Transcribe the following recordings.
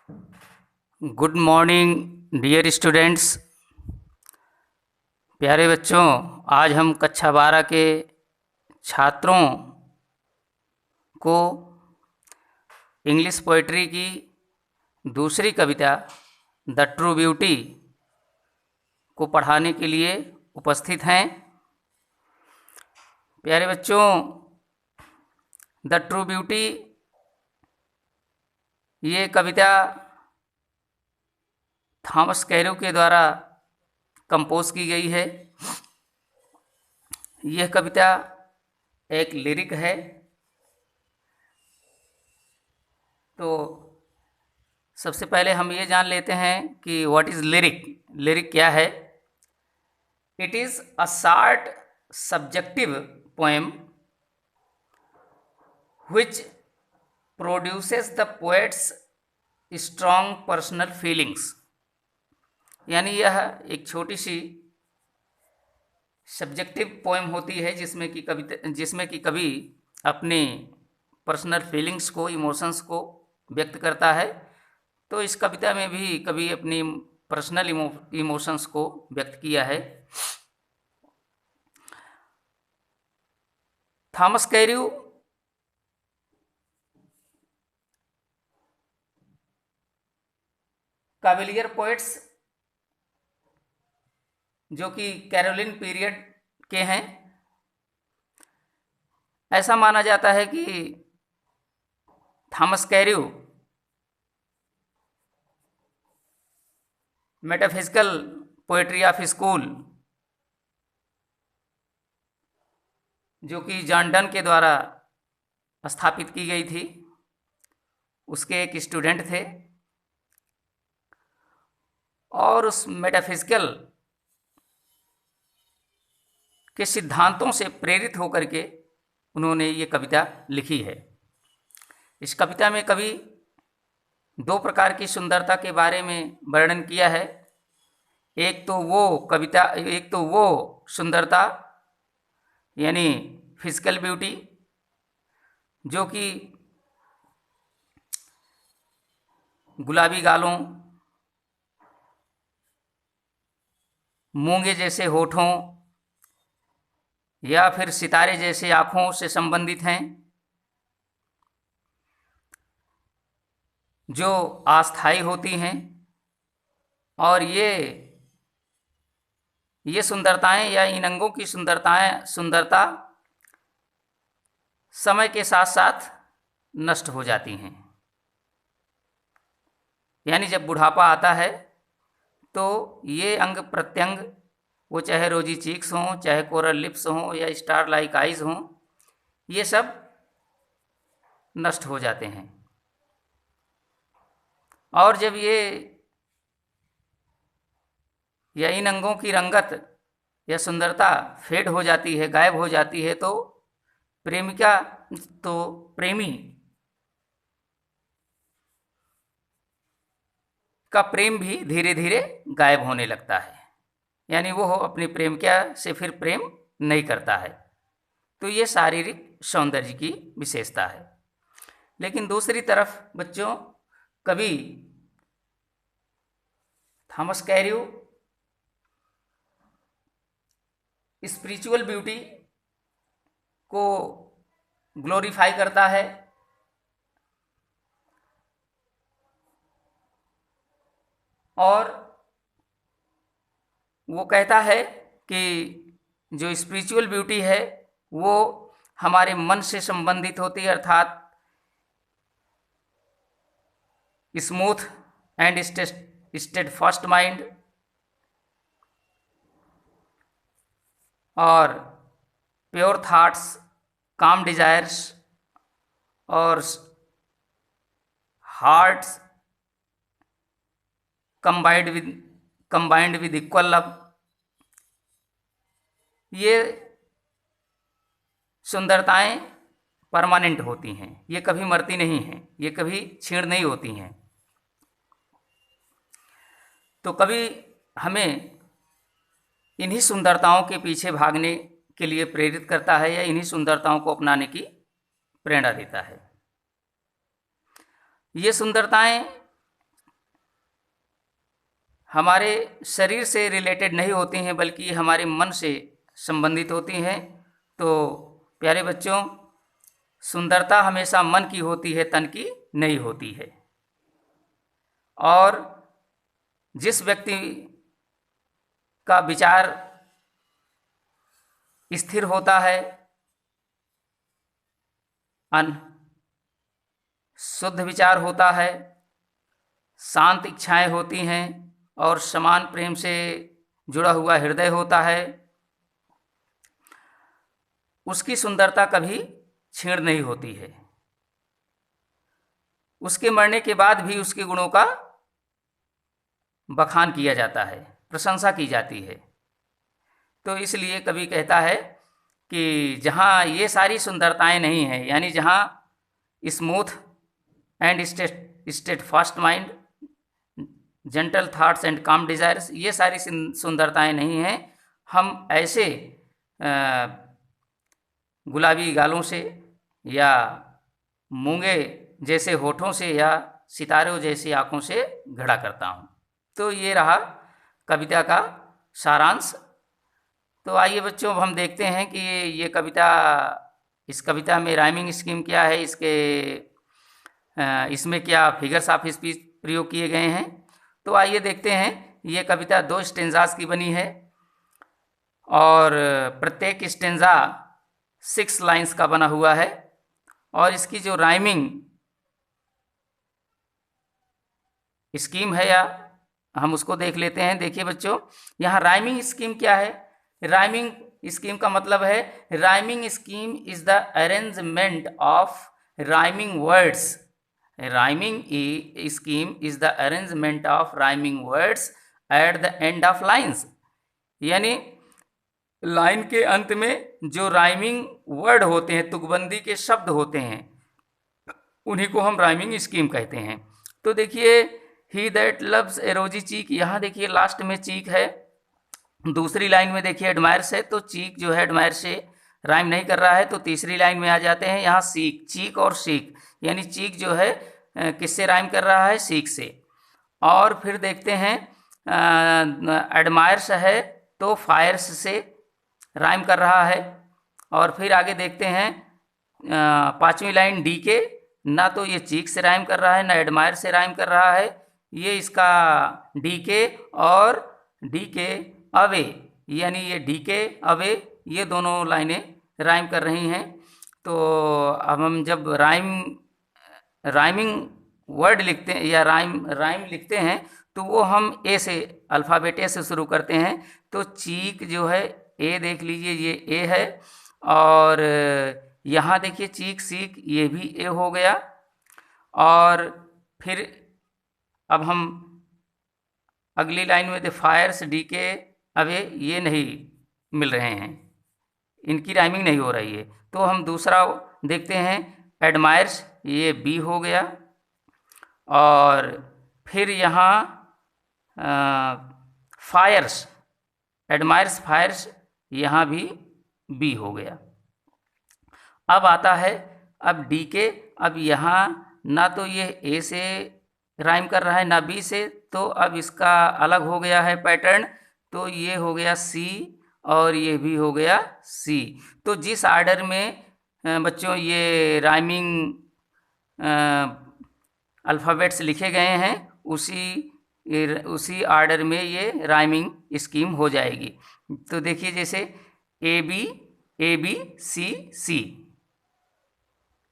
Good morning dear students. प्यारे बच्चों, आज हम कक्षा 12 के छात्रों को इंग्लिश पोइट्री की दूसरी कविता द ट्रू ब्यूटी को पढ़ाने के लिए उपस्थित हैं। प्यारे बच्चों, द ट्रू ब्यूटी ये कविता थॉमस कैरो के द्वारा कंपोज की गई है। यह कविता एक लिरिक है। तो सबसे पहले हम ये जान लेते हैं कि व्हाट इज़ लिरिक। लिरिक क्या है? It is a short subjective poem which produces the poet's strong personal feelings। यानी यह एक छोटी सी सब्जेक्टिव पोएम होती है जिसमें कि कवि अपने पर्सनल फीलिंग्स को, इमोशंस को व्यक्त करता है। तो इस कविता में भी कवि अपनी पर्सनल इमोशंस को व्यक्त किया है। थॉमस कैरो कावेलियर पोएट्स जो कि कैरोलिन पीरियड के हैं। ऐसा माना जाता है कि Thomas Carew metaphysical poetry of school, जो कि जॉन डन के द्वारा स्थापित की गई थी, उसके एक स्टूडेंट थे और उस मेटाफिजिकल के सिद्धांतों से प्रेरित होकर के उन्होंने ये कविता लिखी है। इस कविता में कवि दो प्रकार की सुंदरता के बारे में वर्णन किया है। एक तो वो सुंदरता यानी फिजिकल ब्यूटी, जो कि गुलाबी गालों, मूंगे जैसे होठों या फिर सितारे जैसे आँखों से संबंधित हैं, जो अस्थायी होती हैं। और ये सुंदरताएं या इन अंगों की सुंदरता समय के साथ साथ नष्ट हो जाती हैं। यानी जब बुढ़ापा आता है तो ये अंग प्रत्यंग, वो चाहे रोजी चीक्स हों, चाहे कोरल लिप्स हों या स्टार लाइक आइज हों, ये सब नष्ट हो जाते हैं। और जब या इन अंगों की रंगत या सुंदरता फेड हो जाती है, गायब हो जाती है, तो प्रेमी का प्रेम भी धीरे धीरे गायब होने लगता है। यानी वो अपनी प्रेमिका से फिर प्रेम नहीं करता है। तो ये शारीरिक सौंदर्य की विशेषता है। लेकिन दूसरी तरफ बच्चों, कवि थॉमस कैरो स्पिरिचुअल ब्यूटी को ग्लोरीफाई करता है और वो कहता है कि जो स्पिरिचुअल ब्यूटी है वो हमारे मन से संबंधित होती है, अर्थात स्मूथ एंड स्टेडफास्ट माइंड और प्योर थॉट्स, काम डिजायर्स और hearts combined with equal love. ये सुंदरताएं परमानेंट होती हैं, ये कभी मरती नहीं हैं, ये कभी क्षीण नहीं होती हैं। तो कभी हमें इन्हीं सुंदरताओं के पीछे भागने के लिए प्रेरित करता है या इन्हीं सुंदरताओं को अपनाने की प्रेरणा देता है। ये सुंदरताएं हमारे शरीर से रिलेटेड नहीं होती हैं, बल्कि हमारे मन से संबंधित होती हैं। तो प्यारे बच्चों, सुंदरता हमेशा मन की होती है, तन की नहीं होती है। और जिस व्यक्ति का विचार स्थिर होता है, शुद्ध विचार होता है, शांत इच्छाएं होती हैं और समान प्रेम से जुड़ा हुआ हृदय होता है, उसकी सुंदरता कभी क्षीण नहीं होती है। उसके मरने के बाद भी उसके गुणों का बखान किया जाता है, प्रशंसा की जाती है। तो इसलिए कवि कहता है कि जहाँ ये सारी सुंदरताएं नहीं हैं, यानी जहाँ smooth and steadfast mind, gentle thoughts and काम डिजायर्स, ये सारी सुंदरताएं नहीं हैं, हम ऐसे गुलाबी गालों से या मूंगे जैसे होठों से या सितारों जैसी आँखों से घड़ा करता हूँ। तो ये रहा कविता का सारांश। तो आइए बच्चों, अब हम देखते हैं कि ये कविता, इस कविता में राइमिंग स्कीम क्या है, इसमें क्या फिगर्स ऑफ स्पीच प्रयोग किए गए हैं। तो आइए देखते हैं। ये कविता 2 स्टेंजास की बनी है और प्रत्येक स्टेंजा 6 लाइंस का बना हुआ है। और इसकी जो राइमिंग स्कीम है, या हम उसको देख लेते हैं। देखिए बच्चों, यहाँ राइमिंग स्कीम क्या है। राइमिंग स्कीम का मतलब है, rhyming scheme is the arrangement of rhyming words. Rhyming scheme is the arrangement of rhyming words at the end of lines. यानी लाइन के अंत में जो राइमिंग वर्ड होते हैं, तुकबंदी के शब्द होते हैं, उन्हीं को हम राइमिंग स्कीम कहते हैं। तो देखिए, ही दैट लव्स ए रोजी चीक, यहाँ देखिए लास्ट में चीक है। दूसरी लाइन में देखिए एडमायर्स है, तो चीक जो है एडमायर से राइम नहीं कर रहा है, तो तीसरी लाइन में आ जाते हैं यहाँ सीक, चीक और सीक, यानी चीक जो है किससे राइम कर रहा है, सीक से। और फिर देखते हैं एडमायर्स है तो फायर्स से राइम कर रहा है। और फिर आगे देखते हैं 5वीं लाइन डी के, ना तो ये चीक से राइम कर रहा है, ना एडमायर से राइम कर रहा है, ये इसका डी के और डी के अवे, यानी ये डी के अवे, ये दोनों लाइनें राइम कर रही हैं। तो अब हम जब राइमिंग वर्ड लिखते हैं या राइम लिखते हैं, तो वो हम ए से, अल्फ़ाबेट ए से शुरू करते हैं। तो चीक जो है ए, देख लीजिए ये ए है, और यहाँ देखिए चीक सीक, ये भी ए हो गया। और फिर अब हम अगली लाइन में फायर्स डी के अवे, ये नहीं मिल रहे हैं, इनकी राइमिंग नहीं हो रही है। तो हम दूसरा देखते हैं एडमायर्स, ये बी हो गया। और फिर यहाँ फायर्स, एडमायर्स फायर्स, यहाँ भी बी हो गया। अब आता है अब डी के। अब यहाँ ना तो ये ए से राइम कर रहा है ना बी से, तो अब इसका अलग हो गया है पैटर्न। तो ये हो गया सी और ये भी हो गया सी। तो जिस आर्डर में बच्चों ये राइमिंग अल्फ़ाबेट्स लिखे गए हैं, उसी आर्डर में ये राइमिंग स्कीम हो जाएगी। तो देखिए जैसे ए बी सी,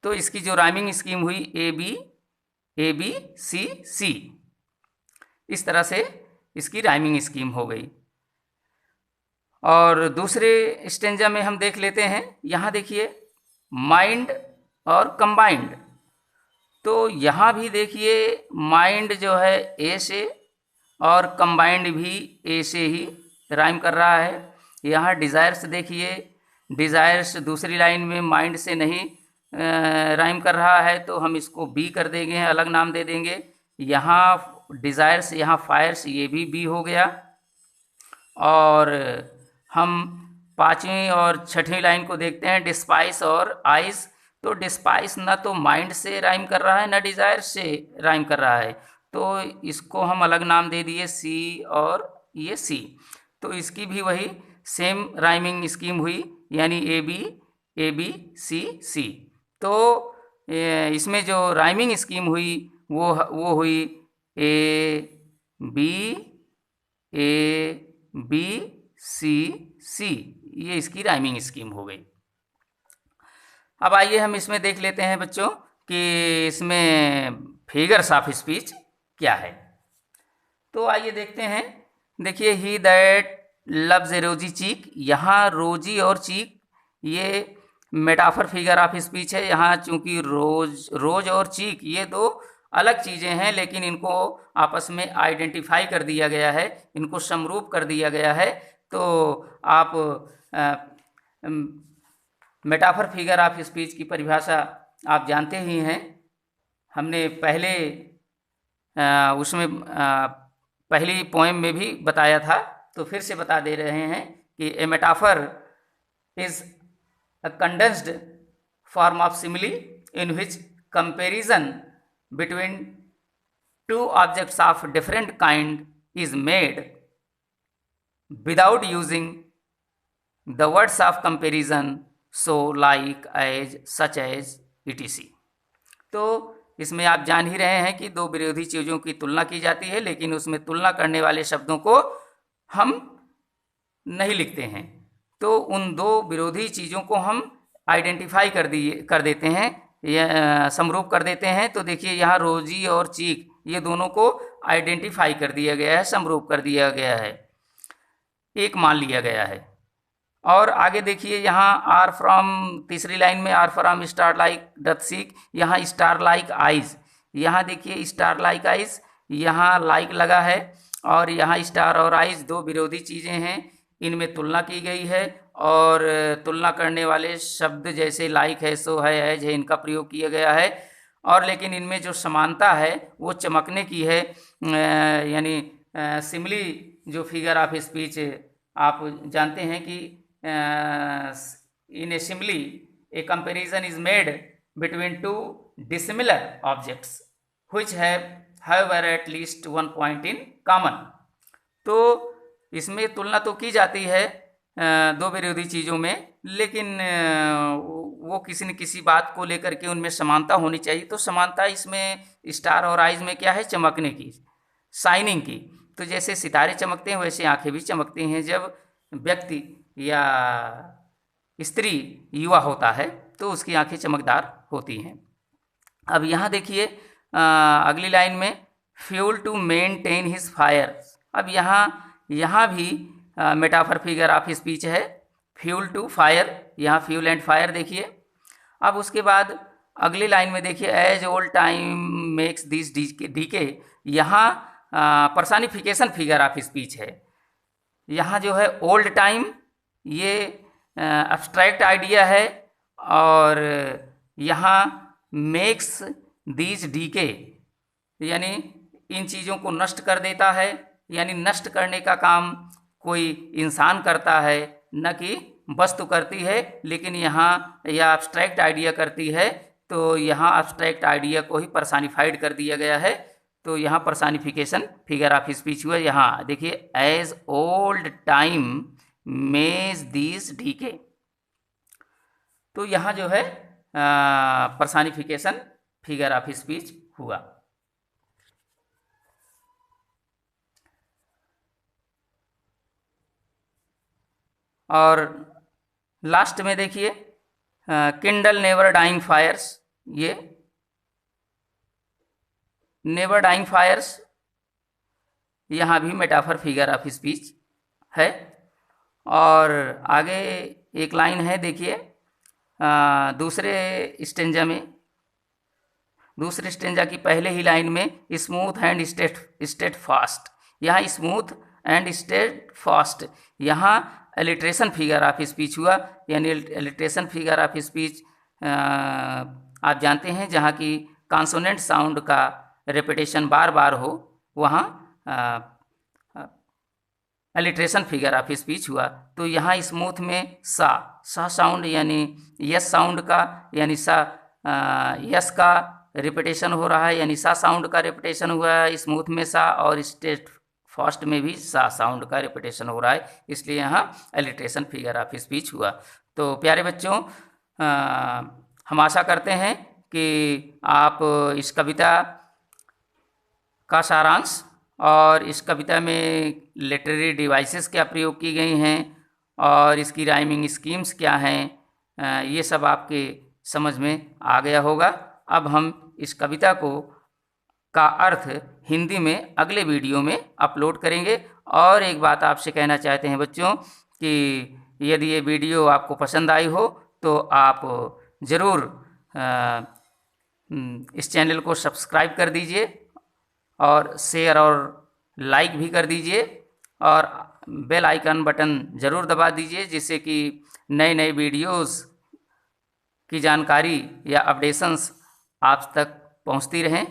तो इसकी जो राइमिंग स्कीम हुई ए बी सी, इस तरह से इसकी राइमिंग स्कीम हो गई। और दूसरे स्टेंजा में हम देख लेते हैं। यहाँ देखिए माइंड और कंबाइंड, तो यहाँ भी देखिए माइंड जो है ए से और कंबाइंड भी ए से ही राइम कर रहा है। यहाँ डिज़ायर्स देखिए, डिज़ायर्स दूसरी लाइन में माइंड से नहीं राइम कर रहा है, तो हम इसको बी कर देंगे, अलग नाम दे देंगे। यहाँ डिज़ायर्स, यहाँ फायर्स, ये भी बी हो गया। और हम 5वीं और 6वीं लाइन को देखते हैं, डिस्पाइस और आइस। तो डिस्पाइस ना तो माइंड से राइम कर रहा है, ना डिज़ायर से राइम कर रहा है, तो इसको हम अलग नाम दे दिए सी और ये सी। तो इसकी भी वही सेम राइमिंग स्कीम हुई, यानी ए बी सी। तो इसमें जो राइमिंग स्कीम हुई वो हुई ए बी सी, ये इसकी राइमिंग स्कीम हो गई। अब आइए हम इसमें देख लेते हैं बच्चों कि इसमें फिगर्स ऑफ स्पीच क्या है। तो आइए देखते हैं। देखिए, ही दैट लव्स ए रोजी चीक, यहाँ रोजी और चीक ये मेटाफर फिगर ऑफ स्पीच है। यहाँ चूंकि रोज और चीक ये दो अलग चीज़ें हैं, लेकिन इनको आपस में आइडेंटिफाई कर दिया गया है, इनको समरूप कर दिया गया है। तो आप मेटाफर फिगर ऑफ स्पीच की परिभाषा आप जानते ही हैं। हमने पहले उसमें पहली पोएम में भी बताया था, तो फिर से बता दे रहे हैं कि a metaphor is a condensed form of simile in which comparison between two objects of different kind is made without using the words of comparison, so like as such as etc। तो इसमें आप जान ही रहे हैं कि दो विरोधी चीज़ों की तुलना की जाती है, लेकिन उसमें तुलना करने वाले शब्दों को हम नहीं लिखते हैं। तो उन दो विरोधी चीज़ों को हम आइडेंटिफाई कर देते हैं या समरूप कर देते हैं। तो देखिए, यहाँ रोजी और चीक ये दोनों को आइडेंटिफाई कर दिया गया है, समरूप कर दिया गया है, एक मान लिया गया है। और आगे देखिए, यहाँ आर फ्रॉम, तीसरी लाइन में are from star like doth seek, यहाँ स्टार लाइक आइज, यहाँ देखिए स्टार लाइक आइज, यहाँ लाइक लगा है, और यहाँ स्टार और आइज दो विरोधी चीज़ें हैं, इनमें तुलना की गई है। और तुलना करने वाले शब्द जैसे लाइक है, सो है, एज है, इनका प्रयोग किया गया है। और लेकिन इनमें जो समानता है वो चमकने की है, यानी सिमिली जो फिगर ऑफ स्पीच आप जानते हैं कि in a simile a comparison is made between two dissimilar objects which have however at least one point in common। तो इसमें तुलना तो की जाती है दो विरोधी चीज़ों में, लेकिन वो किसी न किसी बात को लेकर के उनमें समानता होनी चाहिए। तो समानता इसमें स्टार और आइज में क्या है? चमकने की, शाइनिंग की। तो जैसे सितारे चमकते हैं वैसे आंखें भी चमकती हैं। जब व्यक्ति या स्त्री युवा होता है तो उसकी आंखें चमकदार होती हैं। अब यहाँ देखिए अगली लाइन में fuel to maintain his fire. अब यहाँ भी मेटाफर फिगर ऑफ स्पीच है, फ्यूल टू फायर, यहाँ फ्यूल एंड फायर देखिए। अब उसके बाद अगली लाइन में देखिए as old time makes this decay, यहाँ पर्सनिफिकेशन फिगर ऑफ स्पीच है। यहाँ जो है ओल्ड टाइम ये एब्स्ट्रैक्ट आइडिया है, और यहाँ मेक्स दीज डीके यानी इन चीज़ों को नष्ट कर देता है, यानी नष्ट करने का काम कोई इंसान करता है, न कि वस्तु करती है। लेकिन यहाँ यह एब्स्ट्रैक्ट आइडिया करती है, तो यहाँ एब्स्ट्रैक्ट आइडिया को ही पर्सनिफाइड कर दिया गया है। तो यहाँ पर्सनिफिकेशन फिगर ऑफ स्पीच हुआ। यहाँ देखिए एज ओल्ड टाइम मेज दीज डीके, तो यहाँ जो है पर्सनिफिकेशन फिगर ऑफ स्पीच हुआ। और लास्ट में देखिए किंडल नेवर डाइंग फायर्स, ये नेवर डाइंग फायर्स यहाँ भी मेटाफर फिगर ऑफ स्पीच है। और आगे एक लाइन है देखिए दूसरे स्टेंजा की पहले ही लाइन में स्मूथ एंड स्टेट फास्ट, यहाँ स्मूथ एंड स्टेट फास्ट, यहाँ एलिट्रेशन फिगर ऑफ स्पीच हुआ। यानी एलिट्रेशन फिगर ऑफ स्पीच आप जानते हैं जहाँ की कॉन्सोनेंट साउंड का रेपिटेशन बार बार हो, वहाँ एलिट्रेशन फिगर ऑफ स्पीच हुआ। तो यहाँ स्मूथ में सा साउंड यानी यस साउंड का, यानी सा यस का रिपीटेशन हो रहा है, यानी सा साउंड का रिपीटेशन हुआ है, स्मूथ में सा और स्टेट फास्ट में भी सा साउंड का रिपीटेशन हो रहा है, इसलिए यहाँ एलिट्रेशन फिगर ऑफ स्पीच हुआ। तो प्यारे बच्चों, हम आशा करते हैं कि आप इस कविता का सारांश और इस कविता में लिटरेरी डिवाइसेस क्या प्रयोग की गई हैं और इसकी राइमिंग स्कीम्स क्या हैं, ये सब आपके समझ में आ गया होगा। अब हम इस कविता का अर्थ हिंदी में अगले वीडियो में अपलोड करेंगे। और एक बात आपसे कहना चाहते हैं बच्चों कि यदि ये वीडियो आपको पसंद आई हो तो आप ज़रूर इस चैनल को सब्सक्राइब कर दीजिए और शेयर और लाइक भी कर दीजिए और बेल आइकन बटन ज़रूर दबा दीजिए, जिससे कि नए नए वीडियोस की जानकारी या अपडेशंस आप तक पहुंचती रहें।